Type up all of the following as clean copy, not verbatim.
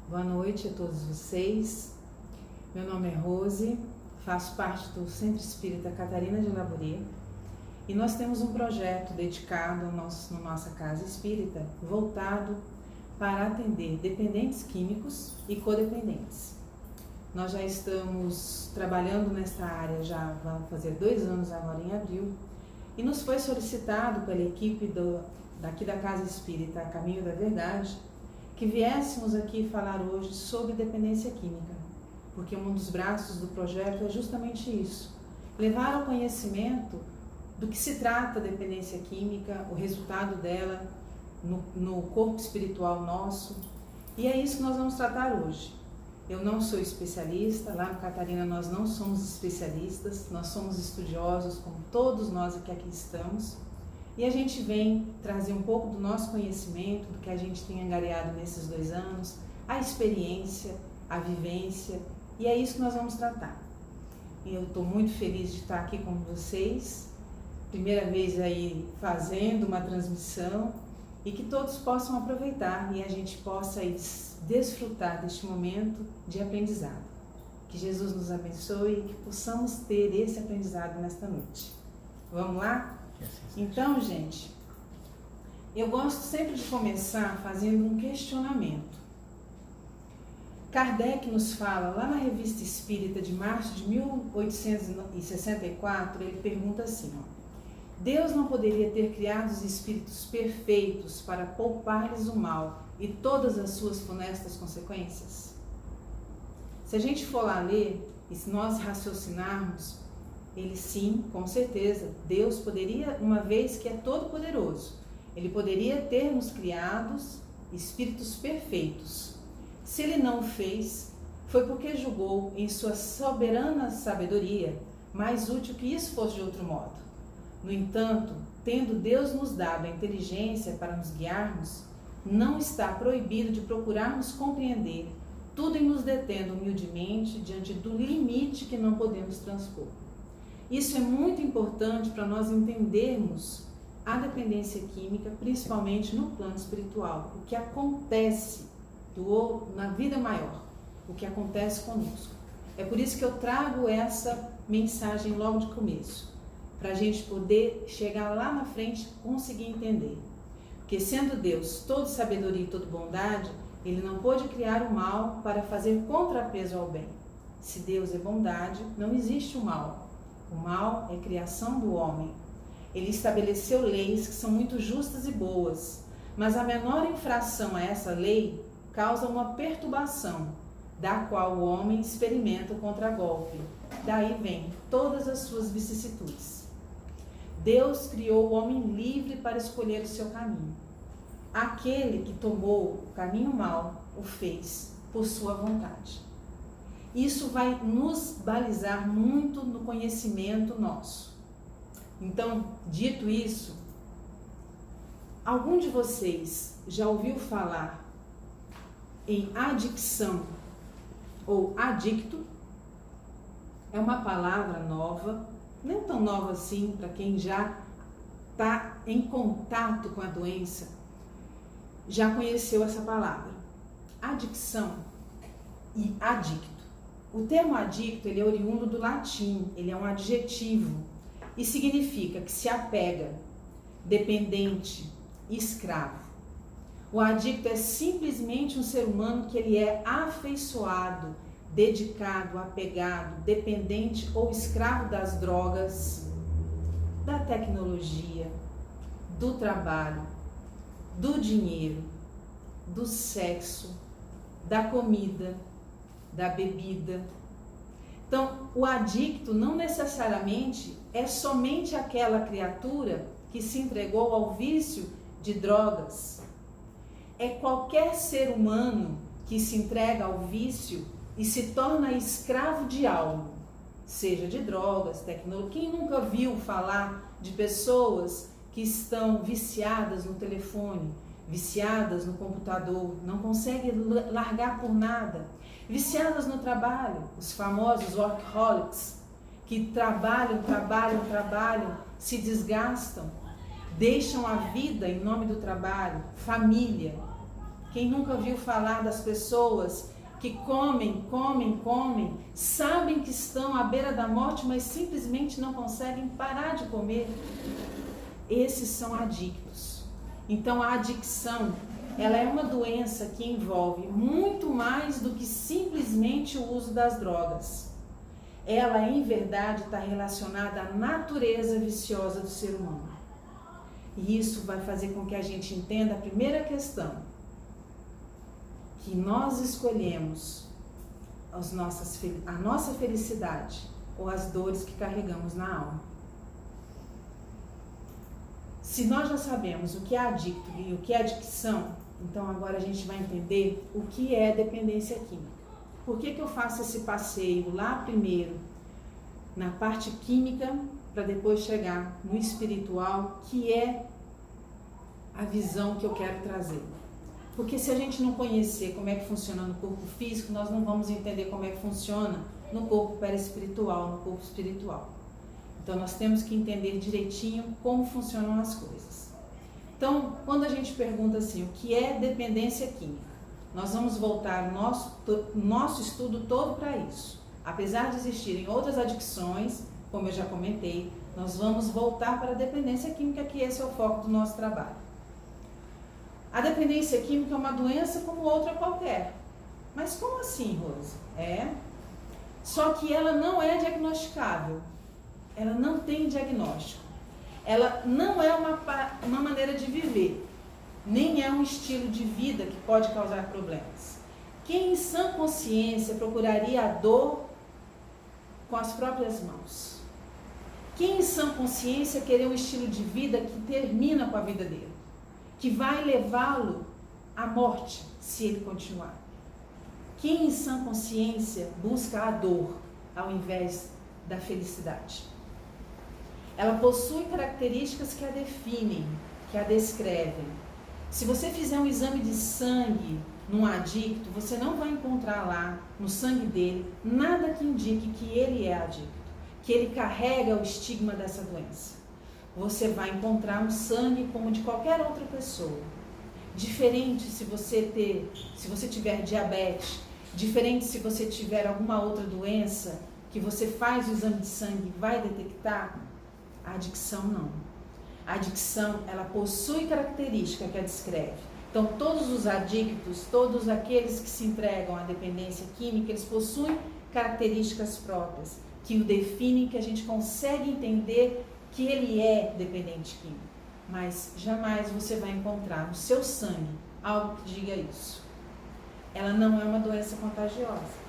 Boa noite a todos vocês. Meu nome é Rose, faço parte do Centro Espírita Catarina de Labouré e nós temos um projeto dedicado na nossa casa espírita, voltado para atender dependentes químicos e codependentes. Nós já estamos trabalhando nesta área, já vão fazer 2 anos agora em abril, e nos foi solicitado pela equipe daqui da Casa Espírita Caminho da Verdade que viéssemos aqui falar hoje sobre dependência química, porque um dos braços do projeto é justamente isso, levar ao conhecimento do que se trata a dependência química, o resultado dela no corpo espiritual nosso, e é isso que nós vamos tratar hoje. Eu não sou especialista, lá no Catarina nós não somos especialistas, nós somos estudiosos como todos nós que aqui estamos, e a gente vem trazer um pouco do nosso conhecimento, do que a gente tem angariado nesses 2 anos, a experiência, a vivência, e é isso que nós vamos tratar. E eu estou muito feliz de estar aqui com vocês, primeira vez aí fazendo uma transmissão, e que todos possam aproveitar e a gente possa aí desfrutar deste momento de aprendizado. Que Jesus nos abençoe e que possamos ter esse aprendizado nesta noite. Vamos lá? Então, gente, eu gosto sempre de começar fazendo um questionamento. Kardec nos fala, lá na Revista Espírita de março de 1864, ele pergunta assim, Deus não poderia ter criado os espíritos perfeitos para poupar-lhes o mal e todas as suas funestas consequências? Se a gente for lá ler, e se nós raciocinarmos, ele sim, com certeza, Deus poderia, uma vez que é todo poderoso, ele poderia ter nos criados espíritos perfeitos. Se ele não o fez, foi porque julgou em sua soberana sabedoria mais útil que isso fosse de outro modo. No entanto, tendo Deus nos dado a inteligência para nos guiarmos, não está proibido de procurarmos compreender, tudo em nos detendo humildemente diante do limite que não podemos transpor. Isso é muito importante para nós entendermos a dependência química, principalmente no plano espiritual, o que acontece na vida maior, o que acontece conosco. É por isso que eu trago essa mensagem logo de começo, para a gente poder chegar lá na frente e conseguir entender. Porque sendo Deus todo sabedoria e toda bondade, Ele não pôde criar o mal para fazer contrapeso ao bem. Se Deus é bondade, não existe o mal. O mal é criação do homem. Ele estabeleceu leis que são muito justas e boas, mas a menor infração a essa lei causa uma perturbação, da qual o homem experimenta o contragolpe. Daí vem todas as suas vicissitudes. Deus criou o homem livre para escolher o seu caminho. Aquele que tomou o caminho mau o fez por sua vontade. Isso vai nos balizar muito no conhecimento nosso. Então, dito isso, algum de vocês já ouviu falar em adicção ou adicto? É uma palavra nova, não tão nova assim para quem já está em contato com a doença, já conheceu essa palavra. Adicção e adicto. O termo adicto, ele é oriundo do latim, ele é um adjetivo e significa que se apega, dependente, escravo. O adicto é simplesmente um ser humano que ele é afeiçoado, dedicado, apegado, dependente ou escravo das drogas, da tecnologia, do trabalho, do dinheiro, do sexo, da comida, da bebida. Então, o adicto não necessariamente é somente aquela criatura que se entregou ao vício de drogas. É qualquer ser humano que se entrega ao vício e se torna escravo de algo, seja de drogas, tecnologia. Quem nunca viu falar de pessoas que estão viciadas no telefone, viciadas no computador, não conseguem largar por nada, viciadas no trabalho, os famosos workaholics, que trabalham, se desgastam, deixam a vida em nome do trabalho, família, Quem nunca ouviu falar das pessoas que comem, sabem que estão à beira da morte, mas simplesmente não conseguem parar de comer? Esses são adictos. Então a adicção, ela é uma doença que envolve muito mais do que simplesmente o uso das drogas. Ela, em verdade, está relacionada à natureza viciosa do ser humano. E isso vai fazer com que a gente entenda a primeira questão, que nós escolhemos a nossa felicidade ou as dores que carregamos na alma. Se nós já sabemos o que é adicto e o que é adicção, então agora a gente vai entender o que é dependência química. Por que eu faço esse passeio lá primeiro na parte química para depois chegar no espiritual, que é a visão que eu quero trazer? Porque se a gente não conhecer como é que funciona no corpo físico, nós não vamos entender como é que funciona no corpo perispiritual, no corpo espiritual. Então nós temos que entender direitinho como funcionam as coisas. Então, quando a gente pergunta assim, o que é dependência química? Nós vamos voltar nosso estudo todo para isso. Apesar de existirem outras adicções, como eu já comentei, nós vamos voltar para a dependência química, que esse é o foco do nosso trabalho. A dependência química é uma doença como outra qualquer. Mas como assim, Rose? Só que ela não é diagnosticável. Ela não tem diagnóstico. Ela não é uma maneira de viver. Nem é um estilo de vida que pode causar problemas. Quem em sã consciência procuraria a dor com as próprias mãos? Quem em sã consciência querer um estilo de vida que termina com a vida dele? Que vai levá-lo à morte, se ele continuar? Quem em sã consciência busca a dor ao invés da felicidade? Ela possui características que a definem, que a descrevem. Se você fizer um exame de sangue num adicto, você não vai encontrar lá, no sangue dele, nada que indique que ele é adicto, que ele carrega o estigma dessa doença. Você vai encontrar um sangue como de qualquer outra pessoa. Diferente se você tiver diabetes, diferente se você tiver alguma outra doença que você faz o exame de sangue e vai detectar, a adicção não. A adicção, ela possui característica que a descreve. Então, todos os adictos, todos aqueles que se entregam à dependência química, eles possuem características próprias que o definem, que a gente consegue entender que ele é dependente químico. Mas jamais você vai encontrar no seu sangue algo que diga isso. Ela não é uma doença contagiosa.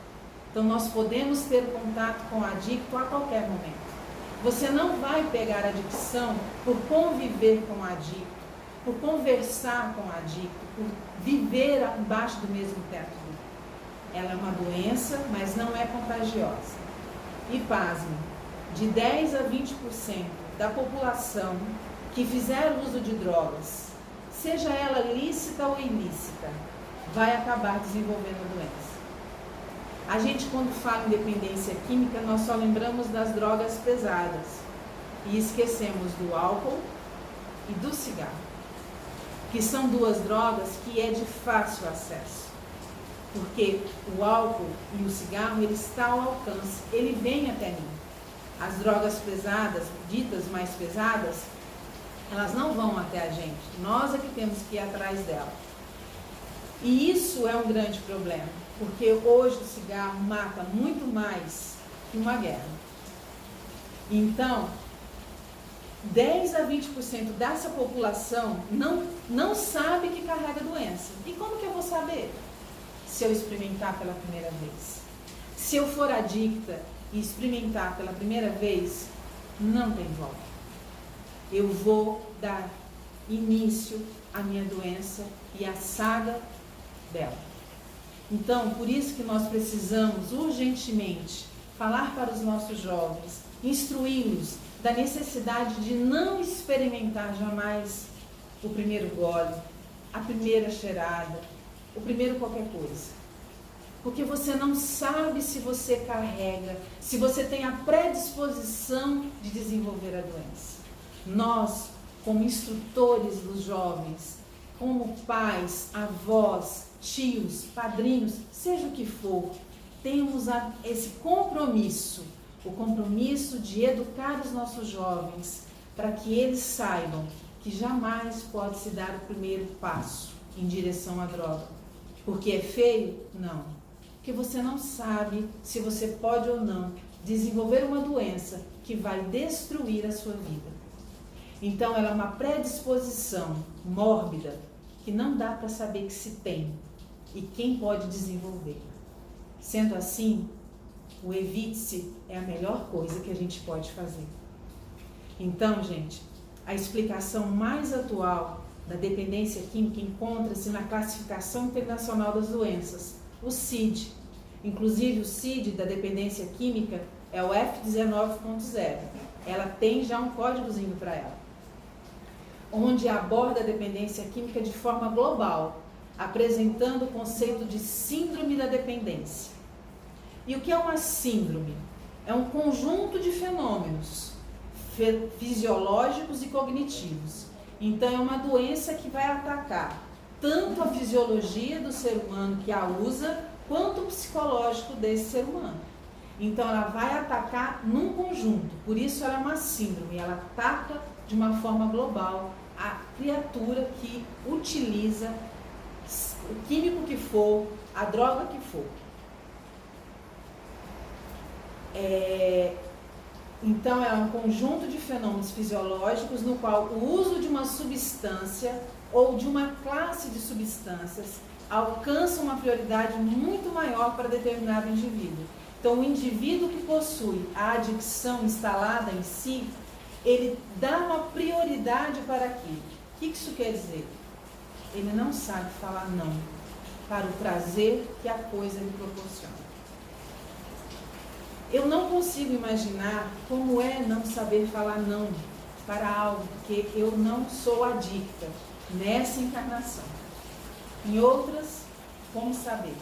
Então, nós podemos ter contato com o adicto a qualquer momento. Você não vai pegar a adicção por conviver com o adicto, por conversar com o adicto, por viver embaixo do mesmo teto dele. Ela é uma doença, mas não é contagiosa. E pasme, de 10 a 20% da população que fizer uso de drogas, seja ela lícita ou ilícita, vai acabar desenvolvendo a doença. A gente, quando fala em dependência química, nós só lembramos das drogas pesadas e esquecemos do álcool e do cigarro, que são duas drogas que é de fácil acesso, porque o álcool e o cigarro, ele está ao alcance, ele vem até mim. As drogas pesadas, ditas mais pesadas, elas não vão até a gente, nós é que temos que ir atrás dela. E isso é um grande problema, porque hoje o cigarro mata muito mais que uma guerra. Então, 10 a 20% dessa população não sabe que carrega doença. E como que eu vou saber? Se eu experimentar pela primeira vez. Se eu for adicta e experimentar pela primeira vez, não tem volta. Eu vou dar início à minha doença e à saga dela. Então, por isso que nós precisamos urgentemente falar para os nossos jovens, instruí-los da necessidade de não experimentar jamais o primeiro gole, a primeira cheirada, o primeiro qualquer coisa. Porque você não sabe se você carrega, se você tem a predisposição de desenvolver a doença. Nós, como instrutores dos jovens, como pais, avós, tios, padrinhos, seja o que for, temos esse compromisso, o compromisso de educar os nossos jovens para que eles saibam que jamais pode se dar o primeiro passo em direção à droga. Porque é feio? Não. Porque você não sabe se você pode ou não desenvolver uma doença que vai destruir a sua vida. Então, ela é uma predisposição mórbida que não dá para saber que se tem e quem pode desenvolver. Sendo assim, o evite-se é a melhor coisa que a gente pode fazer. Então, gente, a explicação mais atual da dependência química encontra-se na Classificação Internacional das Doenças, o CID. Inclusive, o CID da dependência química é o F19.0. Ela tem já um códigozinho para ela, onde aborda a dependência química de forma global, apresentando o conceito de síndrome da dependência. E o que é uma síndrome? É um conjunto de fenômenos fisiológicos e cognitivos. Então, é uma doença que vai atacar tanto a fisiologia do ser humano que a usa, quanto o psicológico desse ser humano. Então, ela vai atacar num conjunto, por isso ela é uma síndrome, ela ataca de uma forma global a criatura que utiliza o químico que for, a droga que for. Então, é um conjunto de fenômenos fisiológicos no qual o uso de uma substância ou de uma classe de substâncias alcança uma prioridade muito maior para determinado indivíduo. Então, o indivíduo que possui a adicção instalada em si, ele dá uma prioridade para aquilo. O que isso quer dizer? Ele não sabe falar não para o prazer que a coisa lhe proporciona. Eu não consigo imaginar como é não saber falar não para algo, porque eu não sou adicta nessa encarnação. Em outras, como saber?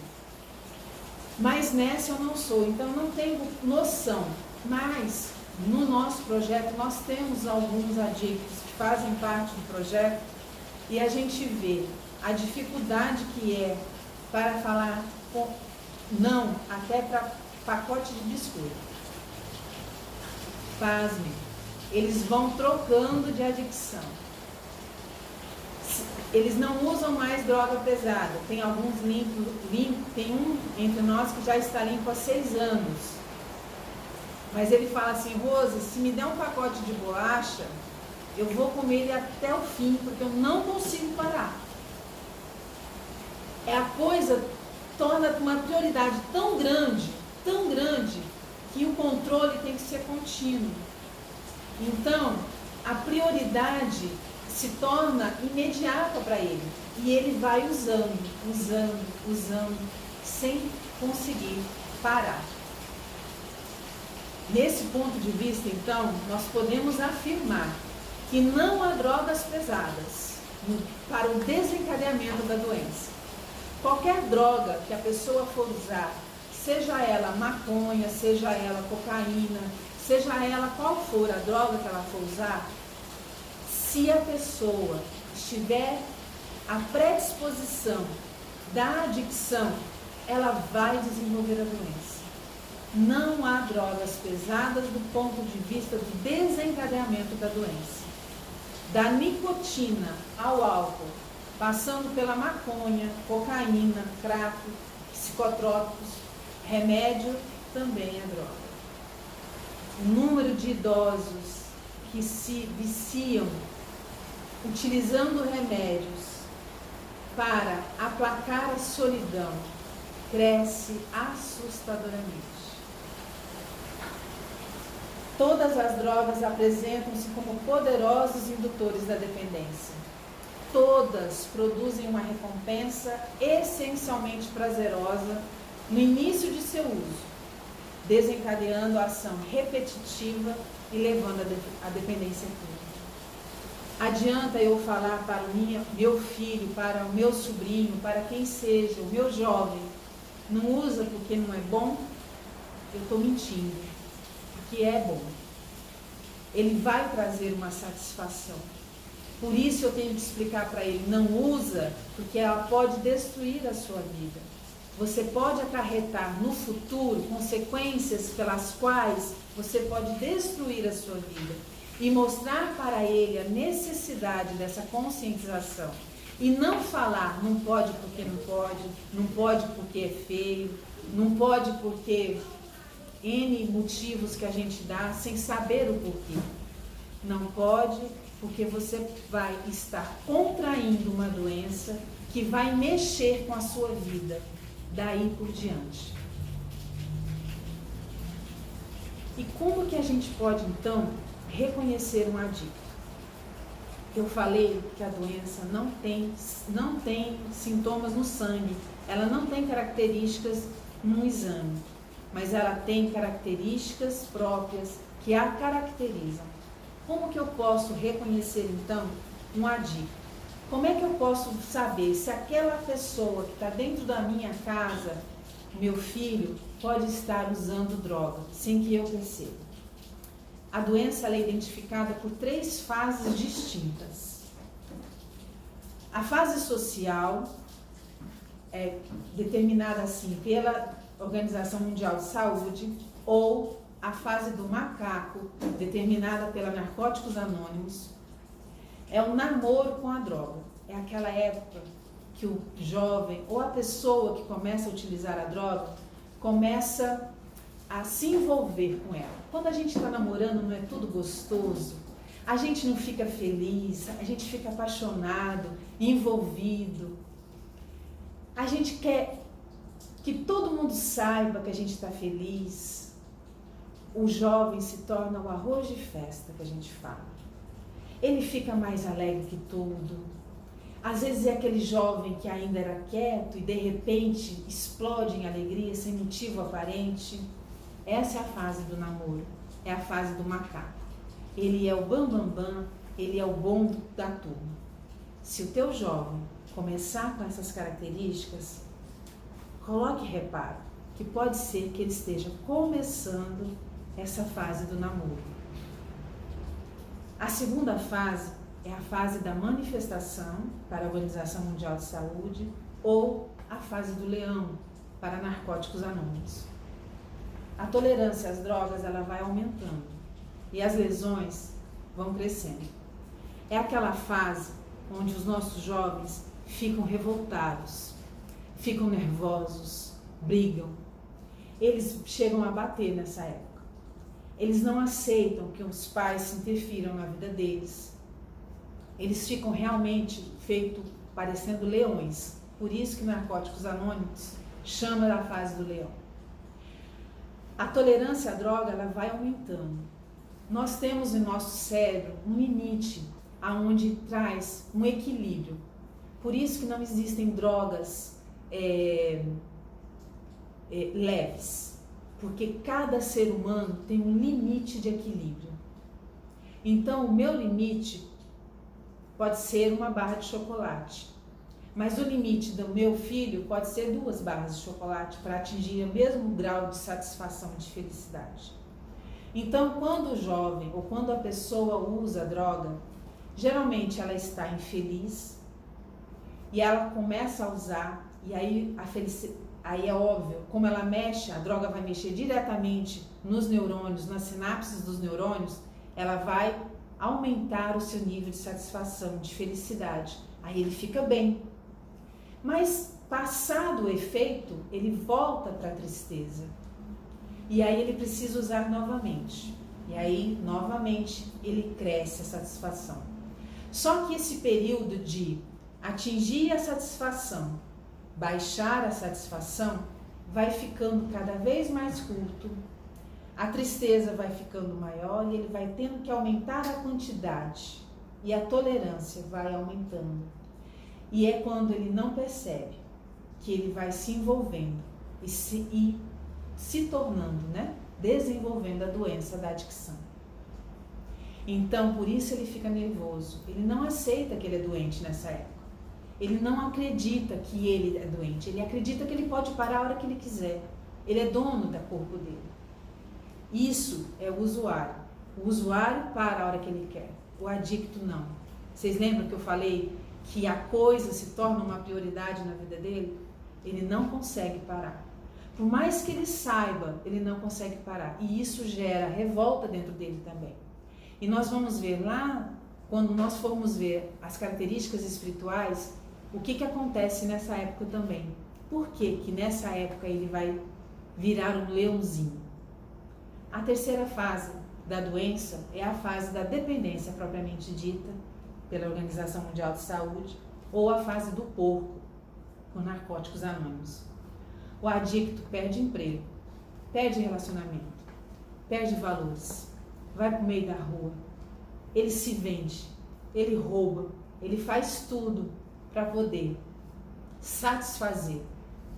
Mas nessa eu não sou, então não tenho noção. Mas no nosso projeto nós temos alguns adictos que fazem parte do projeto e a gente vê a dificuldade que é para falar não até para pacote de biscoito. Pasme, eles vão trocando de adicção. Eles não usam mais droga pesada. Tem alguns tem um entre nós que já está limpo há 6 anos. Mas ele fala assim: Rosa, se me der um pacote de bolacha, eu vou comer ele até o fim, porque eu não consigo parar. A coisa torna uma prioridade tão grande, que o controle tem que ser contínuo. Então, a prioridade se torna imediata para ele. E ele vai usando, sem conseguir parar. Nesse ponto de vista, então, nós podemos afirmar que não há drogas pesadas para o desencadeamento da doença. Qualquer droga que a pessoa for usar, seja ela maconha, seja ela cocaína, seja ela qual for a droga que ela for usar, se a pessoa tiver a predisposição da adicção, ela vai desenvolver a doença. Não há drogas pesadas do ponto de vista do desencadeamento da doença. Da nicotina ao álcool, passando pela maconha, cocaína, crack, psicotrópicos, remédio, também é droga. O número de idosos que se viciam utilizando remédios para aplacar a solidão cresce assustadoramente. Todas as drogas apresentam-se como poderosos indutores da dependência. Todas produzem uma recompensa essencialmente prazerosa no início de seu uso, desencadeando a ação repetitiva e levando à dependência química. Adianta eu falar para o meu filho, para o meu sobrinho, para quem seja, o meu jovem, não usa porque não é bom? Eu estou mentindo, porque é bom. Ele vai trazer uma satisfação. Por isso eu tenho que explicar para ele, não usa, porque ela pode destruir a sua vida. Você pode acarretar no futuro consequências pelas quais você pode destruir a sua vida. E mostrar para ele a necessidade dessa conscientização. E não falar, não pode porque não pode porque é feio, não pode porque N motivos que a gente dá sem saber o porquê. Não pode porque você vai estar contraindo uma doença que vai mexer com a sua vida daí por diante. E como que a gente pode então reconhecer um adicto? Eu falei que a doença não tem sintomas no sangue, ela não tem características no exame, mas ela tem características próprias que a caracterizam. Como que eu posso reconhecer então um adicto? Como é que eu posso saber se aquela pessoa que está dentro da minha casa, meu filho, pode estar usando droga sem que eu perceba? A doença ela é identificada por 3 fases distintas. A fase social é determinada assim pela Organização Mundial de Saúde, ou a fase do macaco, determinada pela Narcóticos Anônimos, é o namoro com a droga. É aquela época que o jovem ou a pessoa que começa a utilizar a droga começa a se envolver com ela. Quando a gente está namorando, não é tudo gostoso? A gente não fica feliz, a gente fica apaixonado, envolvido. A gente quer que todo mundo saiba que a gente está feliz. O jovem se torna o arroz de festa que a gente fala. Ele fica mais alegre que tudo. Às vezes é aquele jovem que ainda era quieto e de repente explode em alegria sem motivo aparente. Essa é a fase do namoro, é a fase do macaco. Ele é o bambambam, ele é o bom da turma. Se o teu jovem começar com essas características, coloque reparo, que pode ser que ele esteja começando essa fase do namoro. A segunda fase é a fase da manifestação para a Organização Mundial de Saúde ou a fase do leão para Narcóticos Anônimos. A tolerância às drogas ela vai aumentando e as lesões vão crescendo. É aquela fase onde os nossos jovens ficam revoltados, ficam nervosos, brigam. Eles chegam a bater nessa época. Eles não aceitam que os pais se interfiram na vida deles. Eles ficam realmente parecendo leões. Por isso que Narcóticos Anônimos chama da fase do leão. A tolerância à droga ela vai aumentando. Nós temos em nosso cérebro um limite aonde traz um equilíbrio. Por isso que não existem drogas leves, porque cada ser humano tem um limite de equilíbrio. Então o meu limite pode ser uma barra de chocolate, mas o limite do meu filho pode ser 2 barras de chocolate para atingir o mesmo grau de satisfação e de felicidade. Então, quando o jovem ou quando a pessoa usa a droga, geralmente ela está infeliz e ela começa a usar, e aí aí é óbvio, como ela mexe, a droga vai mexer diretamente nos neurônios, nas sinapses dos neurônios, ela vai aumentar o seu nível de satisfação, de felicidade. Aí ele fica bem. Mas passado o efeito, ele volta para a tristeza. E aí ele precisa usar novamente. E aí, novamente, ele cresce a satisfação. Só que esse período de atingir a satisfação, baixar a satisfação, vai ficando cada vez mais curto. A tristeza vai ficando maior e ele vai tendo que aumentar a quantidade. E a tolerância vai aumentando. E é quando ele não percebe que ele vai se envolvendo e se tornando, desenvolvendo a doença da adicção. Então, por isso ele fica nervoso. Ele não aceita que ele é doente nessa época. Ele não acredita que ele é doente. Ele acredita que ele pode parar a hora que ele quiser. Ele é dono do corpo dele. Isso é o usuário. O usuário para a hora que ele quer. O adicto não. Vocês lembram que eu falei que a coisa se torna uma prioridade na vida dele? Ele não consegue parar. Por mais que ele saiba, ele não consegue parar. E isso gera revolta dentro dele também. E nós vamos ver lá, quando nós formos ver as características espirituais, o que acontece nessa época também. Por que nessa época ele vai virar um leãozinho? A terceira fase da doença é a fase da dependência propriamente dita pela Organização Mundial de Saúde, ou a fase do porco, por narcóticos anônimos. O adicto perde emprego, perde relacionamento, perde valores, vai para o meio da rua, ele se vende, ele rouba, ele faz tudo para poder satisfazer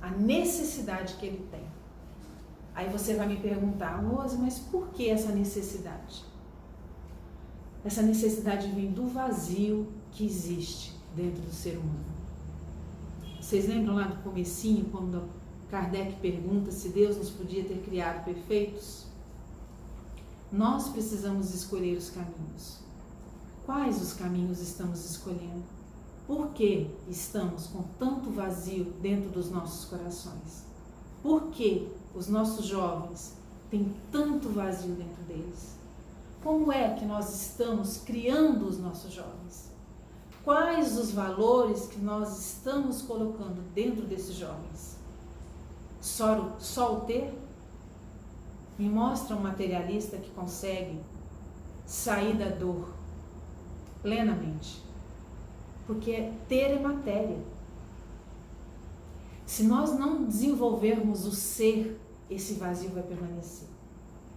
a necessidade que ele tem. Aí você vai me perguntar, Rose, mas por que essa necessidade? Essa necessidade vem do vazio que existe dentro do ser humano. Vocês lembram lá do comecinho, quando Kardec pergunta se Deus nos podia ter criado perfeitos? Nós precisamos escolher os caminhos. Quais os caminhos estamos escolhendo? Por que estamos com tanto vazio dentro dos nossos corações? Por que os nossos jovens têm tanto vazio dentro deles? Como é que nós estamos criando os nossos jovens? Quais os valores que nós estamos colocando dentro desses jovens? Só o ter? Me mostra um materialista que consegue sair da dor plenamente. Porque ter é matéria. Se nós não desenvolvermos o ser, esse vazio vai permanecer.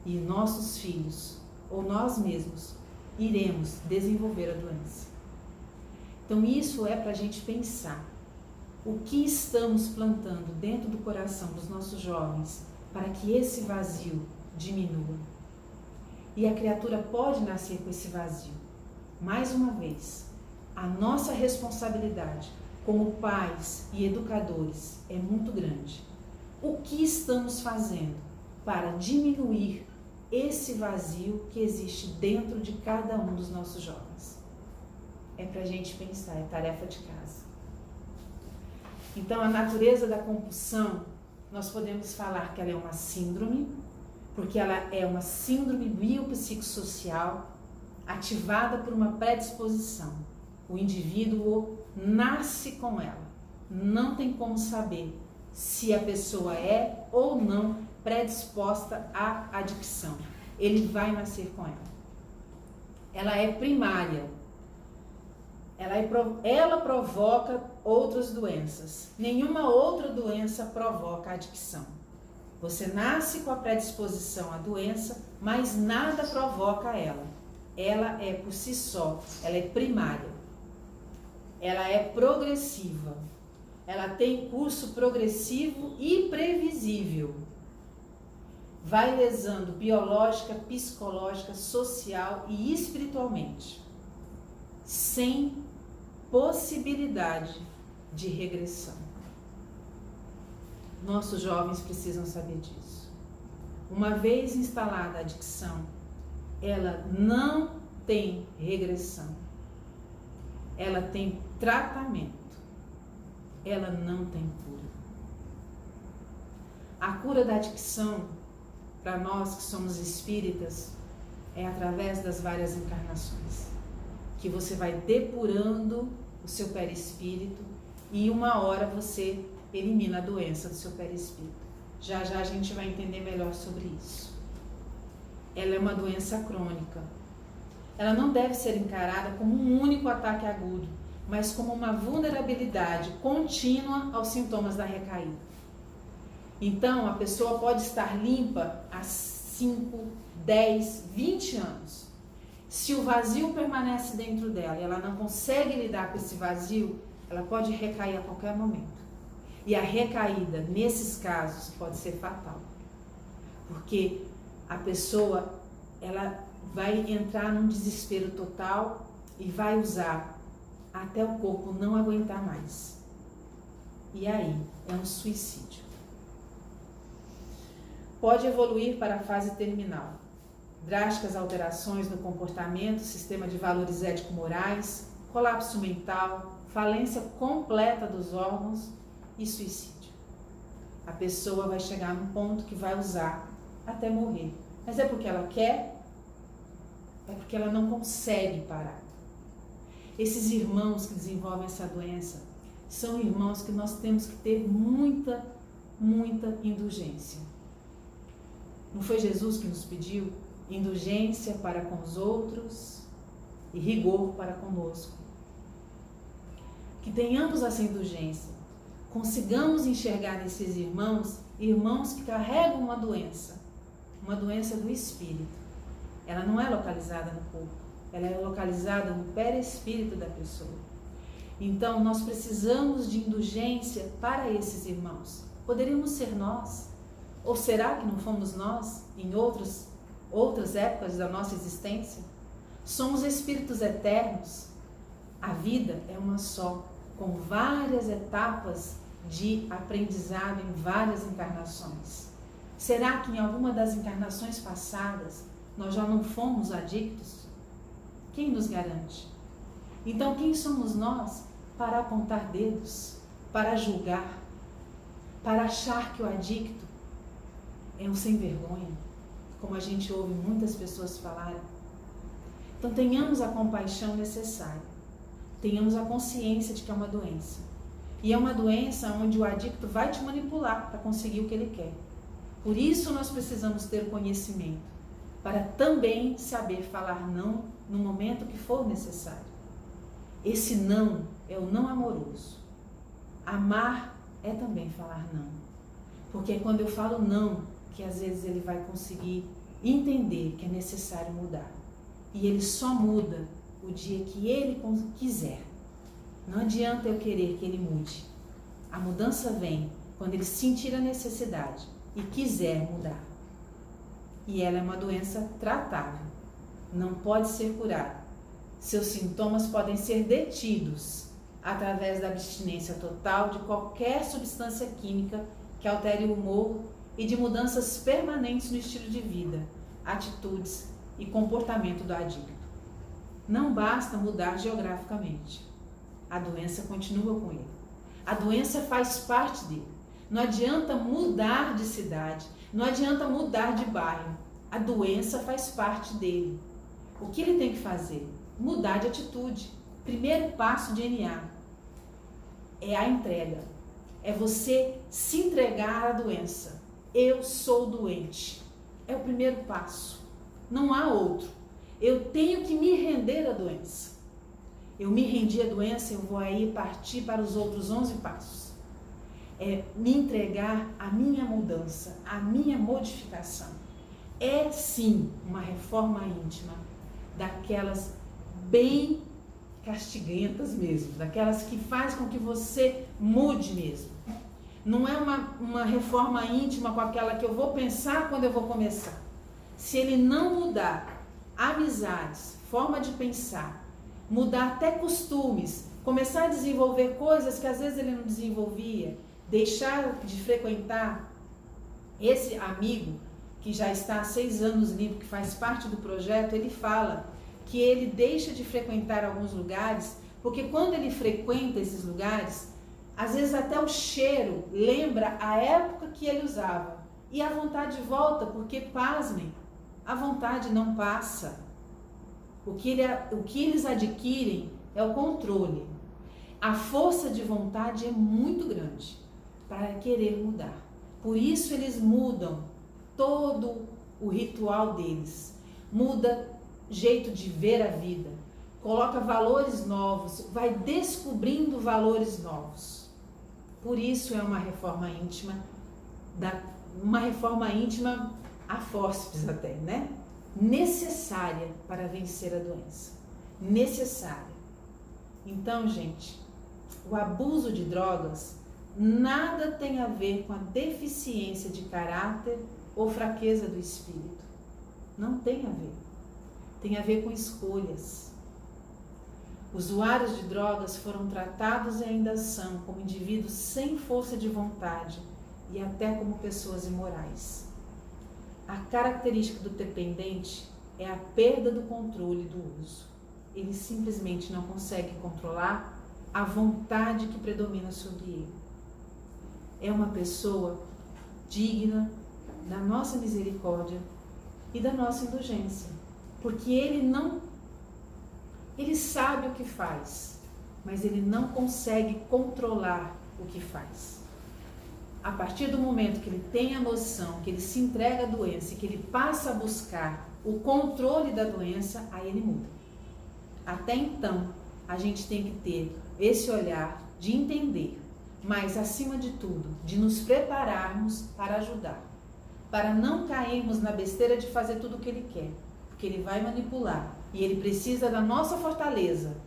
E nossos filhos, ou nós mesmos, iremos desenvolver a doença. Então isso é para a gente pensar. O que estamos plantando dentro do coração dos nossos jovens para que esse vazio diminua? E a criatura pode nascer com esse vazio. Mais uma vez, a nossa responsabilidade como pais e educadores é muito grande. O que estamos fazendo para diminuir esse vazio que existe dentro de cada um dos nossos jovens? É para a gente pensar, é tarefa de casa. Então, a natureza da compulsão, nós podemos falar que ela é uma síndrome, porque ela é uma síndrome biopsicossocial ativada por uma predisposição. O indivíduo nasce com ela. Não tem como saber se a pessoa é ou não predisposta à adicção. Ele vai nascer com ela. Ela é primária. Ela provoca outras doenças. Nenhuma outra doença provoca a adicção. Você nasce com a predisposição à doença, mas nada provoca ela. Ela é por si só, ela é primária. Ela é progressiva. Ela tem curso progressivo e previsível. Vai lesando biológica, psicológica, social e espiritualmente, sem possibilidade de regressão. Nossos jovens precisam saber disso. Uma vez instalada a adicção, ela não tem regressão. Ela tem tratamento. Ela não tem cura. A cura da adicção, para nós que somos espíritas, é através das várias encarnações, que você vai depurando o seu perispírito e uma hora você elimina a doença do seu perispírito. Já já a gente vai entender melhor sobre isso. Ela é uma doença crônica. Ela não deve ser encarada como um único ataque agudo, mas como uma vulnerabilidade contínua aos sintomas da recaída. Então, a pessoa pode estar limpa há 5, 10, 20 anos. Se o vazio permanece dentro dela e ela não consegue lidar com esse vazio, ela pode recair a qualquer momento. E a recaída, nesses casos, pode ser fatal. Porque a pessoa, ela vai entrar num desespero total e vai usar até o corpo não aguentar mais. E aí, é um suicídio. Pode evoluir para a fase terminal. Drásticas alterações no comportamento, sistema de valores ético-morais, colapso mental, falência completa dos órgãos e suicídio. A pessoa vai chegar num ponto que vai usar até morrer. Mas é porque ela quer? É porque ela não consegue parar. Esses irmãos que desenvolvem essa doença são irmãos que nós temos que ter muita indulgência. Não foi Jesus que nos pediu indulgência para com os outros e rigor para conosco? Que tenhamos essa indulgência, consigamos enxergar nesses irmãos que carregam uma doença do espírito. Ela não é localizada no corpo, ela é localizada no perispírito da pessoa. Então, nós precisamos de indulgência para esses irmãos. Poderíamos ser nós? Ou será que não fomos nós em outras épocas da nossa existência? Somos espíritos eternos. A vida é uma só, com várias etapas de aprendizado em várias encarnações. Será que em alguma das encarnações passadas nós já não fomos adictos? Quem nos garante? Então, quem somos nós para apontar dedos, para julgar, para achar que o adicto é um sem vergonha, como a gente ouve muitas pessoas falarem? Então, tenhamos a compaixão necessária, tenhamos a consciência de que é uma doença. E é uma doença onde o adicto vai te manipular para conseguir o que ele quer. Por isso nós precisamos ter conhecimento, para também saber falar não no momento que for necessário. Esse não é o não amoroso. Amar é também falar não. Porque é quando eu falo não que às vezes ele vai conseguir entender que é necessário mudar. E ele só muda o dia que ele quiser. Não adianta eu querer que ele mude. A mudança vem quando ele sentir a necessidade e quiser mudar. E ela é uma doença tratável. Não pode ser curada. Seus sintomas podem ser detidos através da abstinência total de qualquer substância química que altere o humor e de mudanças permanentes no estilo de vida, atitudes e comportamento do adicto. Não basta mudar geograficamente. A doença continua com ele. A doença faz parte dele. Não adianta mudar de cidade, não adianta mudar de bairro. A doença faz parte dele. O que ele tem que fazer? Mudar de atitude. Primeiro passo de NA é a entrega. É você se entregar à doença. Eu sou doente. É o primeiro passo. Não há outro. Eu tenho que me render à doença. Eu me rendi à doença, eu vou aí partir para os outros 11 passos. É me entregar à minha mudança, à minha modificação. É sim uma reforma íntima, daquelas bem castiguentas mesmo, daquelas que faz com que você mude mesmo. Não é uma reforma íntima com aquela que eu vou pensar quando eu vou começar. Se ele não mudar amizades, forma de pensar, mudar até costumes, começar a desenvolver coisas que às vezes ele não desenvolvia, deixar de frequentar esse amigo que já está há 6 anos limpo, que faz parte do projeto, ele fala que ele deixa de frequentar alguns lugares, porque quando ele frequenta esses lugares, às vezes até o cheiro lembra a época que ele usava. E a vontade volta, porque, pasmem, a vontade não passa. O que eles adquirem é o controle. A força de vontade é muito grande para querer mudar. Por isso eles mudam todo o ritual deles. Muda jeito de ver a vida. Coloca valores novos, vai descobrindo valores novos. Por isso é uma reforma íntima, a fórceps até, né? Necessária para vencer a doença. Necessária. Então, gente, o abuso de drogas nada tem a ver com a deficiência de caráter ou fraqueza do espírito. Não tem a ver. Tem a ver com escolhas. Usuários de drogas foram tratados e ainda são como indivíduos sem força de vontade e até como pessoas imorais. A característica do dependente é a perda do controle do uso. ele simplesmente não consegue controlar a vontade que predomina sobre ele. É uma pessoa digna da nossa misericórdia e da nossa indulgência, porque ele sabe o que faz, mas ele não consegue controlar o que faz. A partir do momento que ele tem a noção, que ele se entrega à doença e que ele passa a buscar o controle da doença, aí ele muda. Até então, a gente tem que ter esse olhar de entender, mas acima de tudo, de nos prepararmos para ajudar, para não cairmos na besteira de fazer tudo o que ele quer, porque ele vai manipular e ele precisa da nossa fortaleza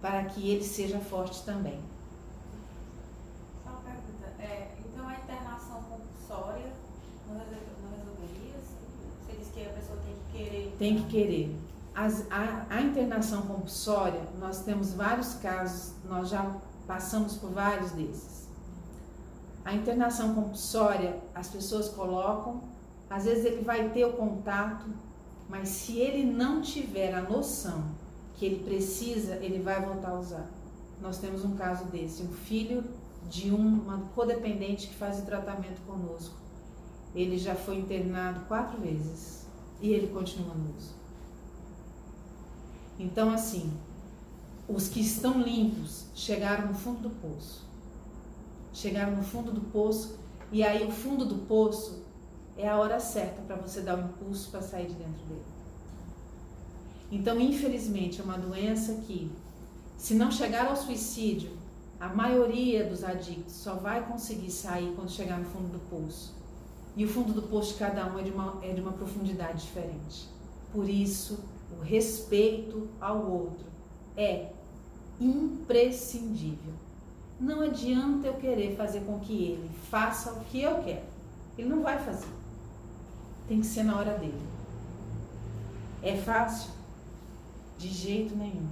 para que ele seja forte também. Só uma pergunta, então a internação compulsória não resolveria? Você diz que a pessoa tem que querer? Tem que querer. A internação compulsória, nós temos vários casos, nós já passamos por vários desses. A internação compulsória, as pessoas colocam, às vezes ele vai ter o contato, mas se ele não tiver a noção que ele precisa, ele vai voltar a usar. Nós temos um caso desse, um filho de uma codependente que faz o tratamento conosco. Ele já foi internado 4 vezes e ele continua no uso. Então, assim, os que estão limpos chegaram no fundo do poço. Chegaram no fundo do poço e aí o fundo do poço é a hora certa para você dar o impulso para sair de dentro dele. Então, infelizmente, é uma doença que, se não chegar ao suicídio, a maioria dos adictos só vai conseguir sair quando chegar no fundo do poço. E o fundo do poço de cada um é de uma profundidade diferente. Por isso, o respeito ao outro é imprescindível. Não adianta eu querer fazer com que ele faça o que eu quero. Ele não vai fazer. Tem que ser na hora dele. É fácil? De jeito nenhum.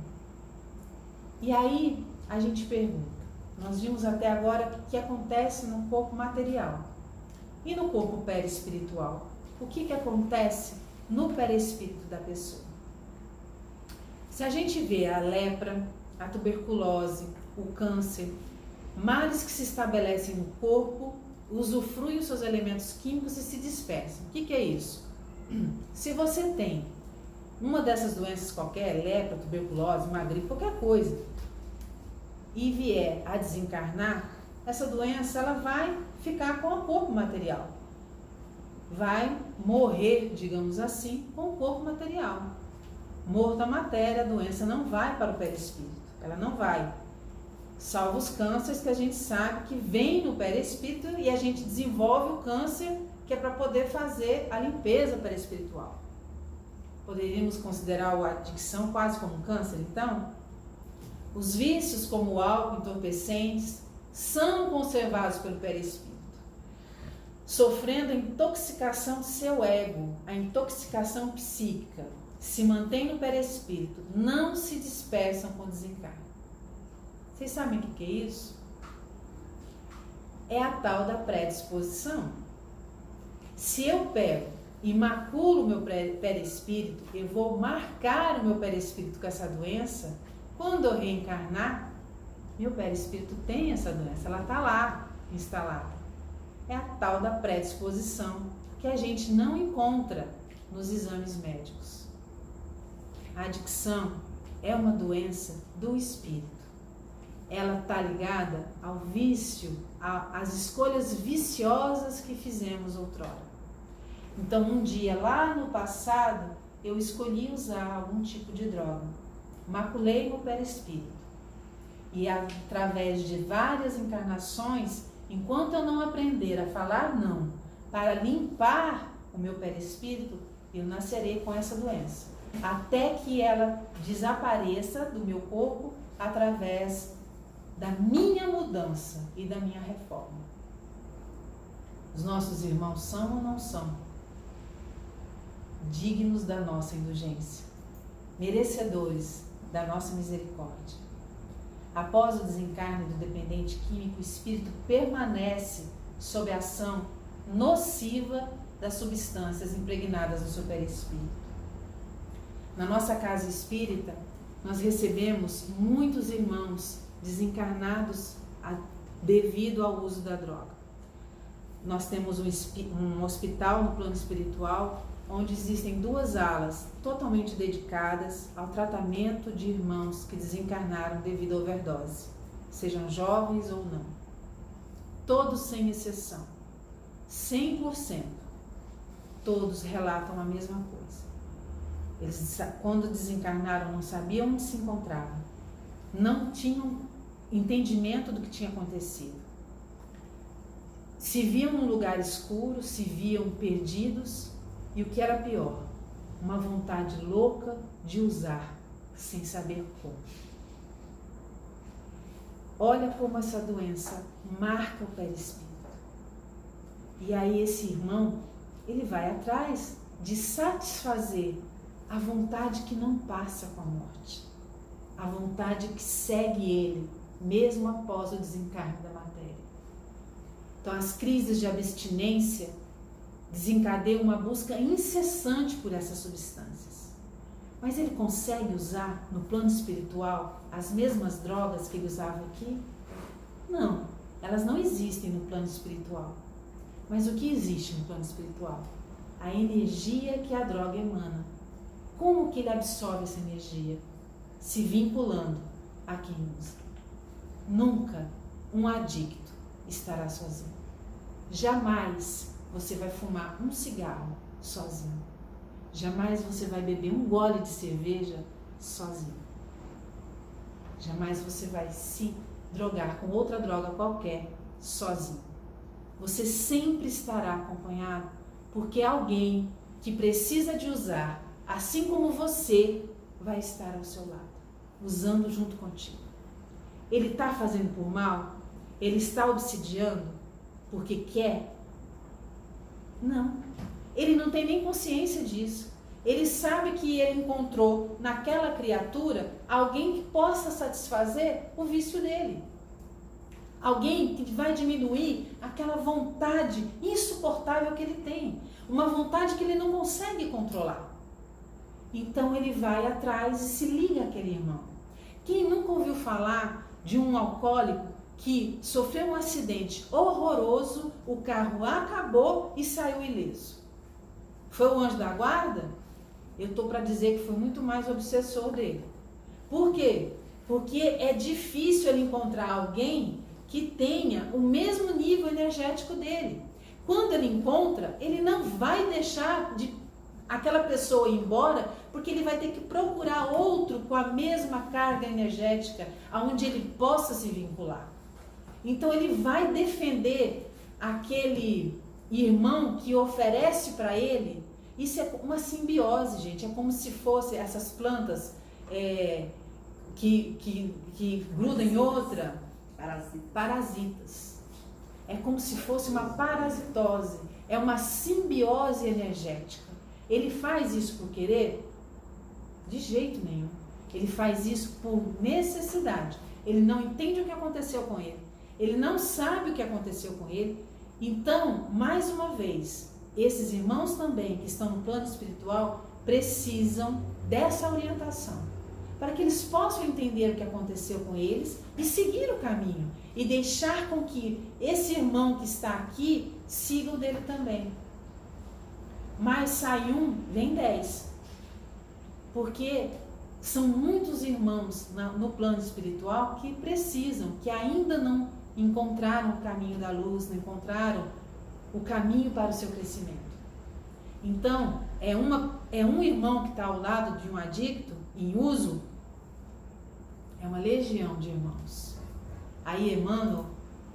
E aí a gente pergunta, nós vimos até agora o que acontece no corpo material. E no corpo perispiritual? O que acontece no perispírito da pessoa? Se a gente vê a lepra, a tuberculose, o câncer, males que se estabelecem no corpo, usufruem os seus elementos químicos e se dispersam. O que é isso? Se você tem uma dessas doenças qualquer, lepra, tuberculose, uma gripe, qualquer coisa, e vier a desencarnar, essa doença ela vai ficar com o corpo material. Vai morrer, digamos assim, com o corpo material. Morta a matéria, a doença não vai para o perispírito. Ela não vai. Salvo os cânceres que a gente sabe que vem no perispírito e a gente desenvolve o câncer que é para poder fazer a limpeza perispiritual. Poderíamos considerar a adicção quase como um câncer, então? Os vícios como o álcool, entorpecentes, são conservados pelo perispírito, sofrendo a intoxicação do seu ego, a intoxicação psíquica, se mantém no perispírito, não se dispersam com o desencarne. Vocês sabem o que é isso? É a tal da predisposição. Se eu pego e maculo o meu perispírito, eu vou marcar o meu perispírito com essa doença. Quando eu reencarnar, meu perispírito tem essa doença, ela está lá instalada. É a tal da predisposição que a gente não encontra nos exames médicos. A adicção é uma doença do espírito. Ela está ligada ao vício, às escolhas viciosas que fizemos outrora. Então, um dia lá no passado, eu escolhi usar algum tipo de droga. Maculei meu perispírito. E através de várias encarnações, enquanto eu não aprender a falar não, para limpar o meu perispírito, eu nascerei com essa doença. Até que ela desapareça do meu corpo através da minha mudança e da minha reforma. Os nossos irmãos são ou não são dignos da nossa indulgência, merecedores da nossa misericórdia? Após o desencarne do dependente químico, o espírito permanece sob a ação nociva das substâncias impregnadas no seu perispírito. Na nossa casa espírita, nós recebemos muitos irmãos desencarnados devido ao uso da droga. Nós temos um hospital no plano espiritual, onde existem 2 alas totalmente dedicadas ao tratamento de irmãos que desencarnaram devido à overdose, sejam jovens ou não. Todos sem exceção, 100%, todos relatam a mesma coisa. Eles, quando desencarnaram, não sabiam onde se encontravam, não tinham entendimento do que tinha acontecido. Se viam num lugar escuro, se viam perdidos, e o que era pior, uma vontade louca de usar, sem saber como. Olha como essa doença marca o perispírito. E aí esse irmão, ele vai atrás de satisfazer a vontade que não passa com a morte, a vontade que segue ele, mesmo após o desencarne da matéria. Então as crises de abstinência desencadeiam uma busca incessante por essas substâncias. Mas ele consegue usar no plano espiritual as mesmas drogas que ele usava aqui? Não, elas não existem no plano espiritual. Mas o que existe no plano espiritual? A energia que a droga emana. Como que ele absorve essa energia? Se vinculando a quem usa. Nunca um adicto estará sozinho. Jamais você vai fumar um cigarro sozinho. Jamais você vai beber um gole de cerveja sozinho. Jamais você vai se drogar com outra droga qualquer sozinho. Você sempre estará acompanhado porque alguém que precisa de usar, assim como você, vai estar ao seu lado, usando junto contigo. Ele está fazendo por mal? Ele está obsidiando porque quer? Não. Ele não tem nem consciência disso. Ele sabe que ele encontrou naquela criatura alguém que possa satisfazer o vício dele. Alguém que vai diminuir aquela vontade insuportável que ele tem. Uma vontade que ele não consegue controlar. Então ele vai atrás e se liga àquele irmão. Quem nunca ouviu falar de um alcoólico que sofreu um acidente horroroso, o carro acabou e saiu ileso? Foi o anjo da guarda? Eu estou para dizer que foi muito mais o obsessor dele. Por quê? Porque é difícil ele encontrar alguém que tenha o mesmo nível energético dele. Quando ele encontra, ele não vai deixar aquela pessoa ir embora, porque ele vai ter que procurar outro com a mesma carga energética, aonde ele possa se vincular. Então ele vai defender aquele irmão que oferece para ele. Isso é uma simbiose, gente. É como se fosse essas plantas que grudam em outra. Parasitas. É como se fosse uma parasitose. É uma simbiose energética. Ele faz isso por querer? De jeito nenhum. Ele faz isso por necessidade. Ele não entende o que aconteceu com ele. Ele não sabe o que aconteceu com ele. Então, mais uma vez, esses irmãos também que estão no plano espiritual precisam dessa orientação, para que eles possam entender o que aconteceu com eles e seguir o caminho, e deixar com que esse irmão que está aqui siga o dele também. Mas sai um, vem 10. Porque são muitos irmãos no plano espiritual que precisam, que ainda não encontraram o caminho da luz, não encontraram o caminho para o seu crescimento. Então, é um irmão que está ao lado de um adicto em uso, é uma legião de irmãos. Aí Emmanuel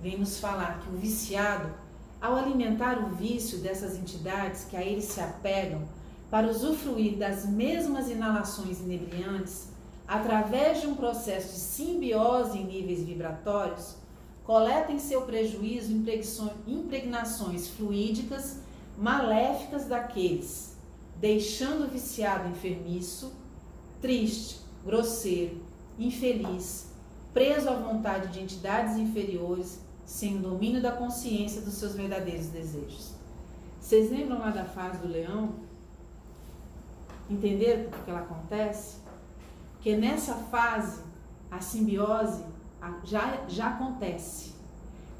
vem nos falar que o viciado, ao alimentar o vício dessas entidades que a eles se apegam para usufruir das mesmas inalações inebriantes, através de um processo de simbiose em níveis vibratórios, coleta em seu prejuízo impregnações fluídicas maléficas daqueles, deixando o viciado enfermiço, triste, grosseiro, infeliz, preso à vontade de entidades inferiores, sem o domínio da consciência dos seus verdadeiros desejos. Vocês lembram lá da fase do leão? Entenderam por que ela acontece? Porque nessa fase, a simbiose já acontece.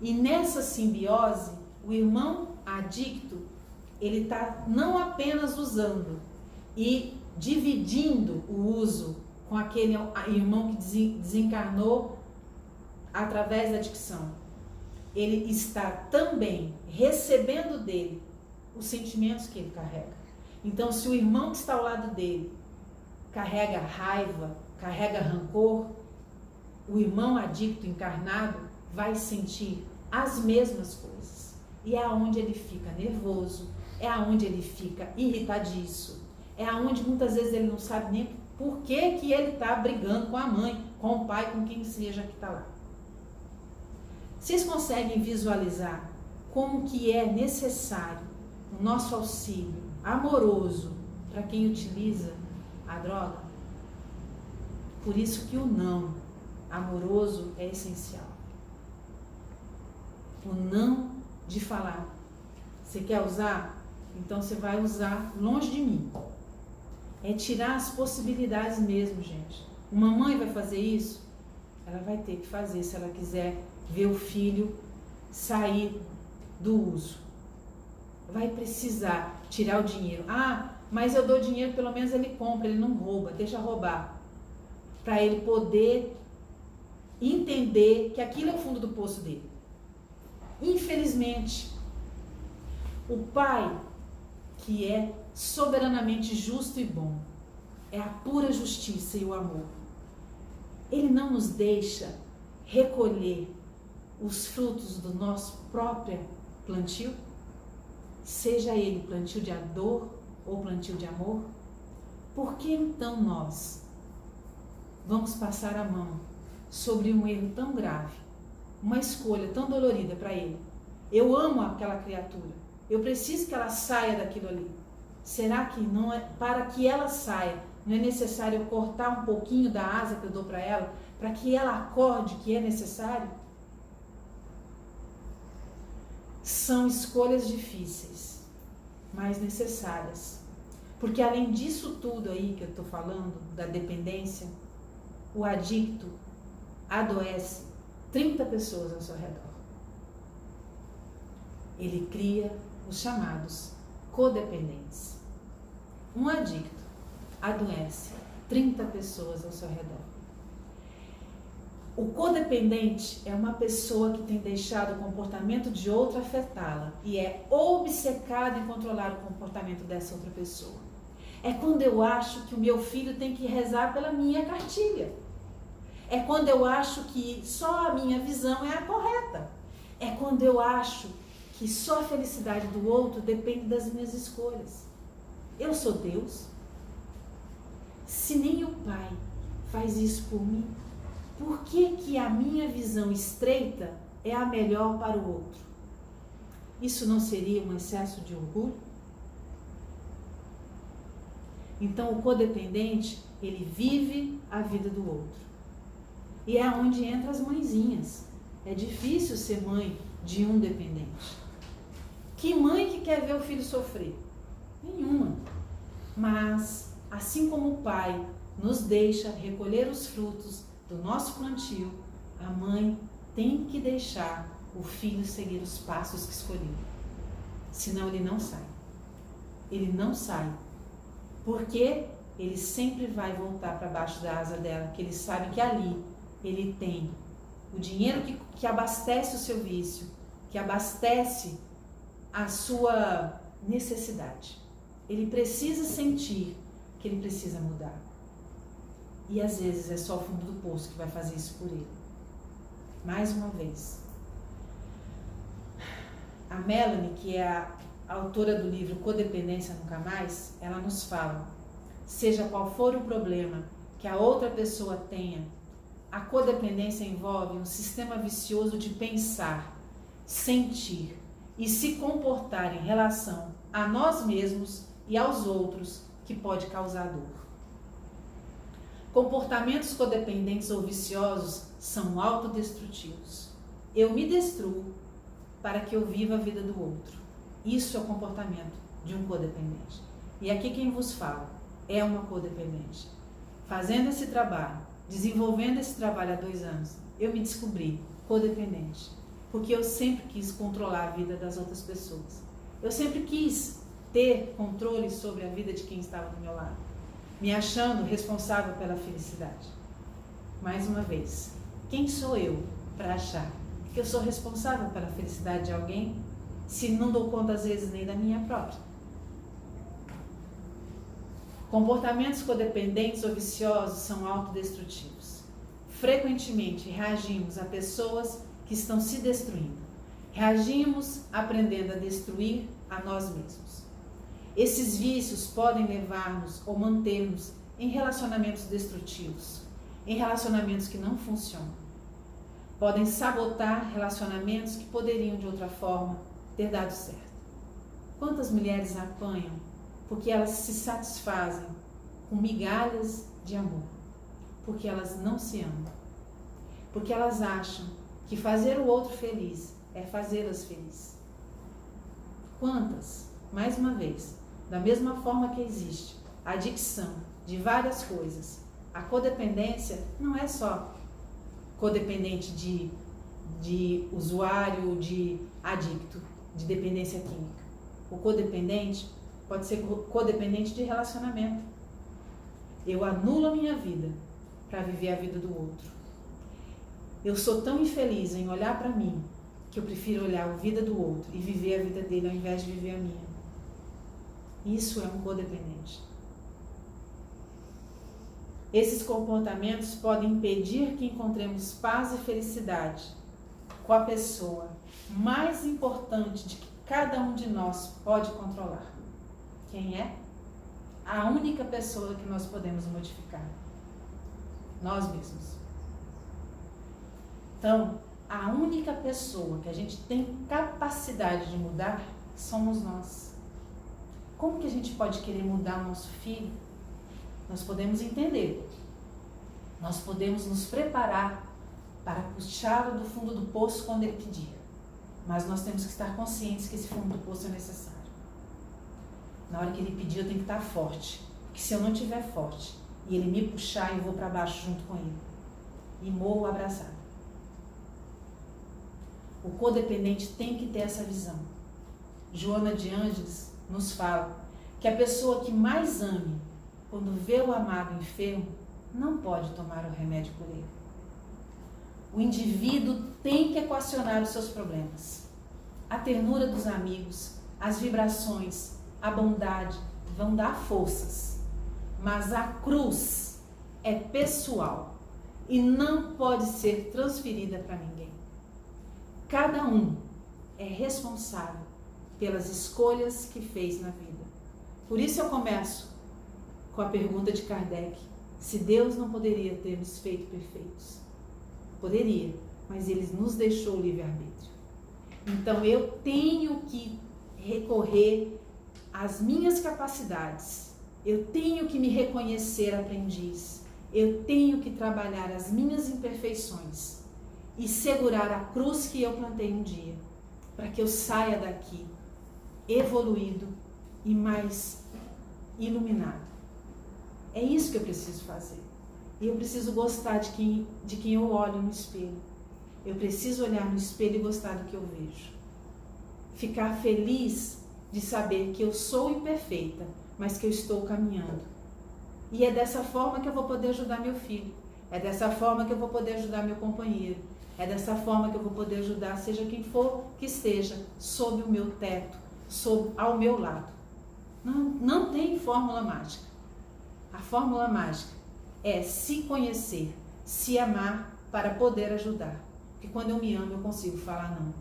E nessa simbiose, o irmão adicto, ele está não apenas usando e dividindo o uso com aquele irmão que desencarnou através da adicção. Ele está também recebendo dele os sentimentos que ele carrega. Então, se o irmão que está ao lado dele carrega raiva, carrega rancor, o irmão adicto encarnado vai sentir as mesmas coisas. E é aonde ele fica nervoso, é aonde ele fica irritadiço, é aonde muitas vezes ele não sabe nem por que ele está brigando com a mãe, com o pai, com quem seja que está lá. Vocês conseguem visualizar como que é necessário o nosso auxílio amoroso para quem utiliza a droga? Por isso que o não amoroso é essencial. O não de falar. Você quer usar? Então você vai usar longe de mim. É tirar as possibilidades mesmo, gente. Uma mãe vai fazer isso? Ela vai ter que fazer se ela quiser ver o filho sair do uso. Vai precisar tirar o dinheiro. Ah, mas eu dou dinheiro, pelo menos ele compra, ele não rouba, deixa roubar. Para ele poder entender que aquilo é o fundo do poço dele. Infelizmente, o pai, que é soberanamente justo e bom, é a pura justiça e o amor, ele não nos deixa recolher os frutos do nosso próprio plantio, seja ele plantio de dor ou plantio de amor. Por que então nós vamos passar a mão sobre um erro tão grave, uma escolha tão dolorida para ele? Eu amo aquela criatura, eu preciso que ela saia daquilo ali. Será que não é, para que ela saia, não é necessário eu cortar um pouquinho da asa que eu dou para ela, para que ela acorde que é necessário? São escolhas difíceis, mas necessárias. Porque além disso tudo aí que eu estou falando, da dependência, o adicto adoece 30 pessoas ao seu redor. Ele cria os chamados codependentes. Um adicto adoece 30 pessoas ao seu redor. O codependente é uma pessoa que tem deixado o comportamento de outra afetá-la e é obcecado em controlar o comportamento dessa outra pessoa. É quando eu acho que o meu filho tem que rezar pela minha cartilha. É quando eu acho que só a minha visão é a correta. É quando eu acho que só a felicidade do outro depende das minhas escolhas. Eu sou Deus. Se nem o Pai faz isso por mim, por que a minha visão estreita é a melhor para o outro? Isso não seria um excesso de orgulho? Então o codependente, ele vive a vida do outro. E é onde entram as mãezinhas. É difícil ser mãe de um dependente. Que mãe que quer ver o filho sofrer? Nenhuma. Mas, assim como o pai nos deixa recolher os frutos do nosso plantio, a mãe tem que deixar o filho seguir os passos que escolheu. Senão ele não sai. Ele não sai. Porque ele sempre vai voltar para baixo da asa dela, que ele sabe que ali ele tem o dinheiro que abastece o seu vício, que abastece a sua necessidade. Ele precisa sentir que ele precisa mudar. E às vezes é só o fundo do poço que vai fazer isso por ele. Mais uma vez. A Melanie, que é a autora do livro Codependência Nunca Mais, ela nos fala, seja qual for o problema que a outra pessoa tenha, a codependência envolve um sistema vicioso de pensar, sentir e se comportar em relação a nós mesmos e aos outros que pode causar dor. Comportamentos codependentes ou viciosos são autodestrutivos. Eu me destruo para que eu viva a vida do outro. Isso é o comportamento de um codependente. E aqui quem vos fala é uma codependente. fazendo esse trabalho, desenvolvendo esse trabalho há 2 anos, eu me descobri codependente. Porque eu sempre quis controlar a vida das outras pessoas. Eu sempre quis ter controle sobre a vida de quem estava do meu lado, me achando responsável pela felicidade. Mais uma vez, quem sou eu para achar que eu sou responsável pela felicidade de alguém, se não dou conta às vezes nem da minha própria? Comportamentos codependentes ou viciosos são autodestrutivos. Frequentemente reagimos a pessoas que estão se destruindo. Reagimos aprendendo a destruir a nós mesmos. Esses vícios podem levar-nos ou manter-nos em relacionamentos destrutivos, em relacionamentos que não funcionam. Podem sabotar relacionamentos que poderiam de outra forma ter dado certo. Quantas mulheres apanham porque elas se satisfazem com migalhas de amor, porque elas não se amam, porque elas acham que fazer o outro feliz é fazê-las felizes. Quantas, mais uma vez, da mesma forma que existe a adicção de várias coisas, a codependência não é só codependente de usuário, de adicto, de dependência química. O codependente pode ser codependente de relacionamento. Eu anulo a minha vida para viver a vida do outro. Eu sou tão infeliz em olhar para mim que eu prefiro olhar a vida do outro e viver a vida dele ao invés de viver a minha. Isso é um codependente. Esses comportamentos podem impedir que encontremos paz e felicidade com a pessoa mais importante de que cada um de nós pode controlar. Quem é? A única pessoa que nós podemos modificar. Nós mesmos. Então, a única pessoa que a gente tem capacidade de mudar somos nós. Como que a gente pode querer mudar o nosso filho? Nós podemos entender. Nós podemos nos preparar para puxá-lo do fundo do poço quando ele pedir. Mas nós temos que estar conscientes que esse fundo do poço é necessário. Na hora que ele pedir, eu tenho que estar forte. Porque se eu não estiver forte e ele me puxar, eu vou para baixo junto com ele. E morro abraçado. O codependente tem que ter essa visão. Joana de Ângeles nos fala que a pessoa que mais ame, quando vê o amado enfermo, não pode tomar o remédio por ele. O indivíduo tem que equacionar os seus problemas. A ternura dos amigos, as vibrações, a bondade vão dar forças. Mas a cruz é pessoal e não pode ser transferida para ninguém. Cada um é responsável pelas escolhas que fez na vida. Por isso eu começo com a pergunta de Kardec: se Deus não poderia ter nos feito perfeitos? Poderia, mas Ele nos deixou o livre-arbítrio. Então eu tenho que recorrer às minhas capacidades. Eu tenho que me reconhecer aprendiz. Eu tenho que trabalhar as minhas imperfeições e segurar a cruz que eu plantei um dia, para que eu saia daqui evoluído e mais iluminado. É isso que eu preciso fazer. E eu preciso gostar de quem eu olho no espelho. Eu preciso olhar no espelho e gostar do que eu vejo. Ficar feliz de saber que eu sou imperfeita, mas que eu estou caminhando. E é dessa forma que eu vou poder ajudar meu filho. É dessa forma que eu vou poder ajudar meu companheiro. É dessa forma que eu vou poder ajudar, seja quem for que esteja, sob o meu teto, ao meu lado. Não tem fórmula mágica. A fórmula mágica é se conhecer, se amar para poder ajudar. Porque quando eu me amo, eu consigo falar não.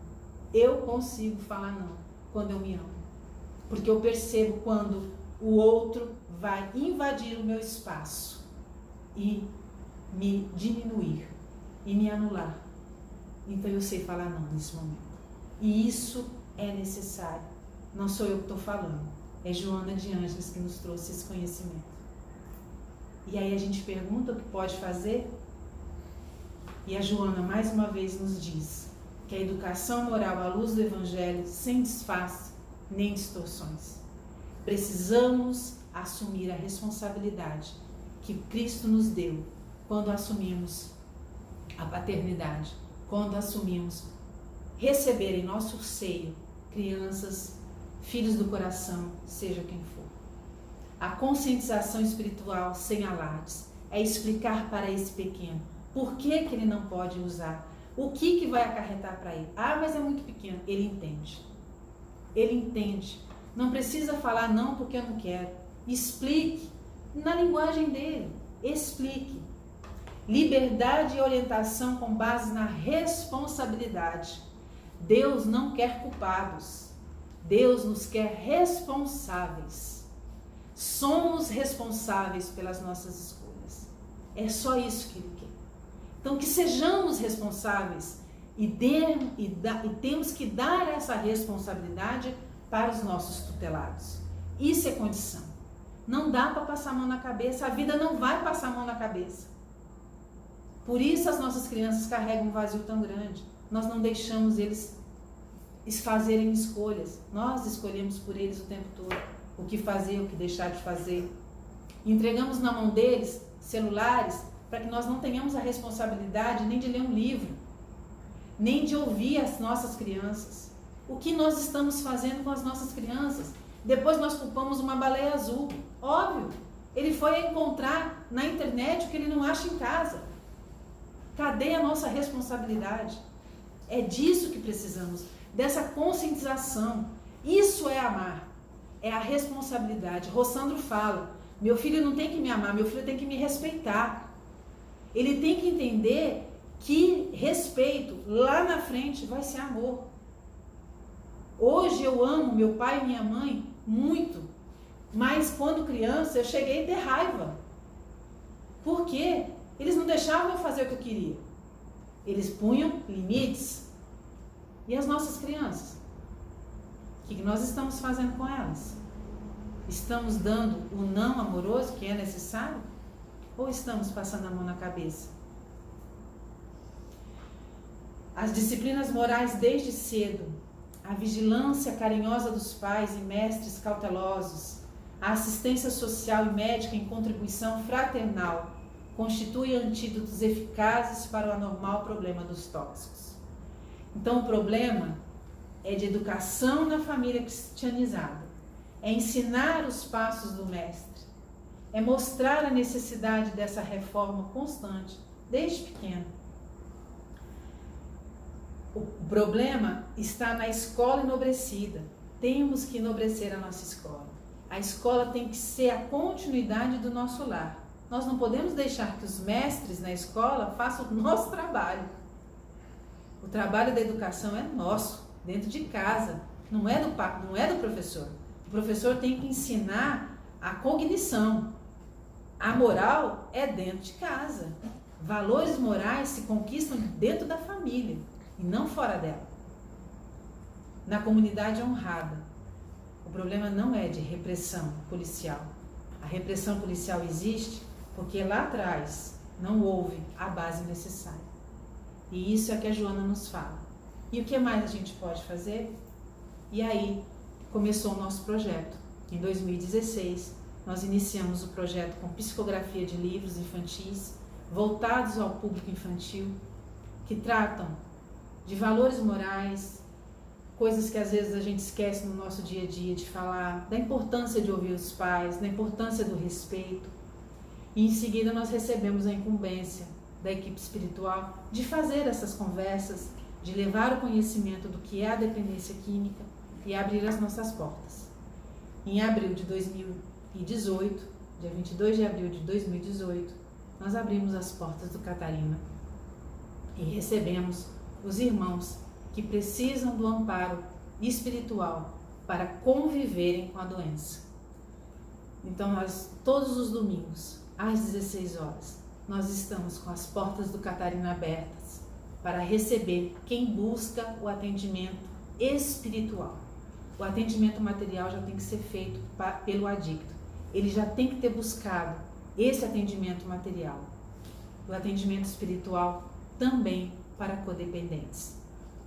Eu consigo falar não quando eu me amo. Porque eu percebo quando o outro vai invadir o meu espaço e me diminuir e me anular. Então eu sei falar não nesse momento. E isso é necessário. Não sou eu que estou falando. É Joana de Ângeles que nos trouxe esse conhecimento. E aí a gente pergunta o que pode fazer. E a Joana mais uma vez nos diz que a educação moral à luz do Evangelho, sem disfarce nem distorções. Precisamos assumir a responsabilidade que Cristo nos deu quando assumimos a paternidade, quando assumimos receber em nosso seio crianças, filhos do coração, seja quem for. A conscientização espiritual sem alardes é explicar para esse pequeno por que ele não pode usar, o que vai acarretar para ele. Ah, mas é muito pequeno. Ele entende. Ele entende. Não precisa falar não porque eu não quero. Explique na linguagem dele. Explique. Liberdade e orientação com base na responsabilidade. Deus não quer culpados. Deus nos quer responsáveis. Somos responsáveis pelas nossas escolhas. É só isso que Ele quer. Então, que sejamos responsáveis e temos que dar essa responsabilidade para os nossos tutelados. Isso é condição. Não dá para passar a mão na cabeça, a vida não vai passar a mão na cabeça. Por isso as nossas crianças carregam um vazio tão grande. Nós não deixamos eles fazerem escolhas. Nós escolhemos por eles o tempo todo o que fazer, o que deixar de fazer. Entregamos na mão deles celulares para que nós não tenhamos a responsabilidade nem de ler um livro, nem de ouvir as nossas crianças. O que nós estamos fazendo com as nossas crianças? Depois nós culpamos uma baleia azul. Óbvio, ele foi encontrar na internet o que ele não acha em casa. Cadê a nossa responsabilidade? É disso que precisamos, dessa conscientização. Isso é amar, é a responsabilidade. Rossandro fala, meu filho não tem que me amar, meu filho tem que me respeitar. Ele tem que entender que respeito lá na frente vai ser amor. Hoje eu amo meu pai e minha mãe muito, mas quando criança eu cheguei a ter raiva. Por quê? Eles não deixavam eu fazer o que eu queria. Eles punham limites. E as nossas crianças? O que nós estamos fazendo com elas? Estamos dando o não amoroso que é necessário? Ou estamos passando a mão na cabeça? As disciplinas morais desde cedo, a vigilância carinhosa dos pais e mestres cautelosos, a assistência social e médica em contribuição fraternal, constituem antídotos eficazes para o anormal problema dos tóxicos. Então o problema é de educação na família cristianizada, é ensinar os passos do mestre, é mostrar a necessidade dessa reforma constante, desde pequeno. O problema está na escola enobrecida. Temos que enobrecer a nossa escola. A escola tem que ser a continuidade do nosso lar. Nós não podemos deixar que os mestres na escola façam o nosso trabalho. O trabalho da educação é nosso, dentro de casa, não é do professor. O professor tem que ensinar a cognição. A moral é dentro de casa. Valores morais se conquistam dentro da família e não fora dela. Na comunidade honrada. O problema não é de repressão policial. A repressão policial existe porque lá atrás não houve a base necessária. E isso é que a Joana nos fala. E o que mais a gente pode fazer? E aí começou o nosso projeto. Em 2016, nós iniciamos o projeto com psicografia de livros infantis voltados ao público infantil, que tratam de valores morais, coisas que às vezes a gente esquece no nosso dia a dia de falar, da importância de ouvir os pais, da importância do respeito. E em seguida nós recebemos a incumbência da equipe espiritual de fazer essas conversas, de levar o conhecimento do que é a dependência química e abrir as nossas portas. Em abril de 2018, dia 22 de abril de 2018, nós abrimos as portas do Catarina e recebemos os irmãos que precisam do amparo espiritual para conviverem com a doença. Então, nós, todos os domingos, às 16 horas, nós estamos com as portas do Catarina abertas para receber quem busca o atendimento espiritual. O atendimento material já tem que ser feito pelo adicto. Ele já tem que ter buscado esse atendimento material. O atendimento espiritual também para codependentes.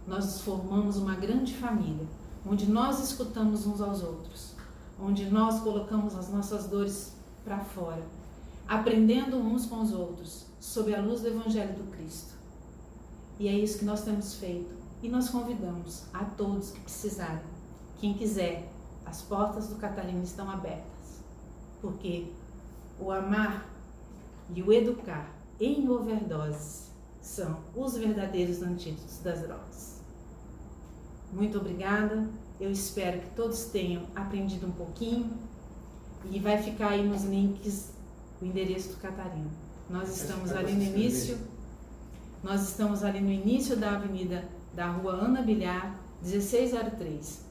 Nós formamos uma grande família, onde nós escutamos uns aos outros, onde nós colocamos as nossas dores para fora. aprendendo uns com os outros, sob a luz do Evangelho do Cristo. E é isso que nós temos feito. E nós convidamos a todos que precisarem, quem quiser, as portas do Catarina estão abertas. Porque o amar e o educar em overdose são os verdadeiros antídotos das drogas. Muito obrigada. Eu espero que todos tenham aprendido um pouquinho e vai ficar aí nos links o endereço do Catarina. Nós estamos ali no início, da avenida da Rua Ana Bilhar, 1603.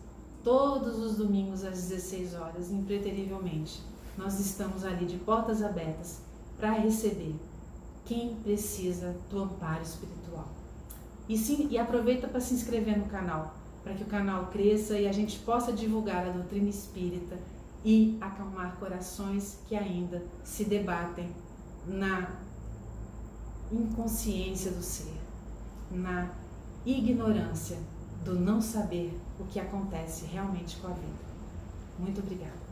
Todos os domingos às 16 horas, impreterivelmente. Nós estamos ali de portas abertas para receber quem precisa do amparo espiritual. E aproveita para se inscrever no canal, para que o canal cresça e a gente possa divulgar a doutrina espírita e acalmar corações que ainda se debatem na inconsciência do ser, na ignorância do não saber o que acontece realmente com a vida. Muito obrigada.